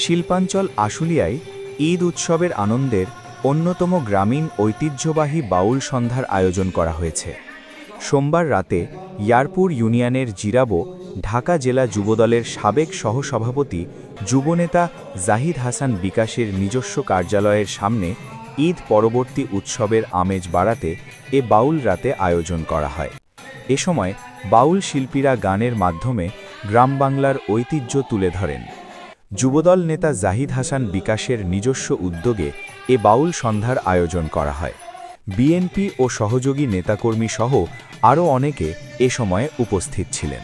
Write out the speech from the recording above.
শিল্পাঞ্চল আশুলিয়ায় ঈদ উৎসবের আনন্দের অন্যতম গ্রামীণ ঐতিহ্যবাহী বাউল সন্ধ্যার আয়োজন করা হয়েছে। সোমবার রাতে ইয়ারপুর ইউনিয়নের জিরাবো ঢাকা জেলা যুবদলের সাবেক সহসভাপতি যুবনেতা জাহিদ হাসান বিকাশের নিজস্ব কার্যালয়ের সামনে ঈদ পরবর্তী উৎসবের আমেজ বাড়াতে এ বাউল রাতে আয়োজন করা হয়। এ সময় বাউল শিল্পীরা গানের মাধ্যমে গ্রামবাংলার ঐতিহ্য তুলে ধরেন। যুবদল নেতা জাহিদ হাসান বিকাশের নিজস্ব উদ্যোগে এ বাউল সন্ধ্যার আয়োজন করা হয়। বিএনপি ও সহযোগী নেতাকর্মী সহ আরও অনেকে এ সময়ে উপস্থিত ছিলেন।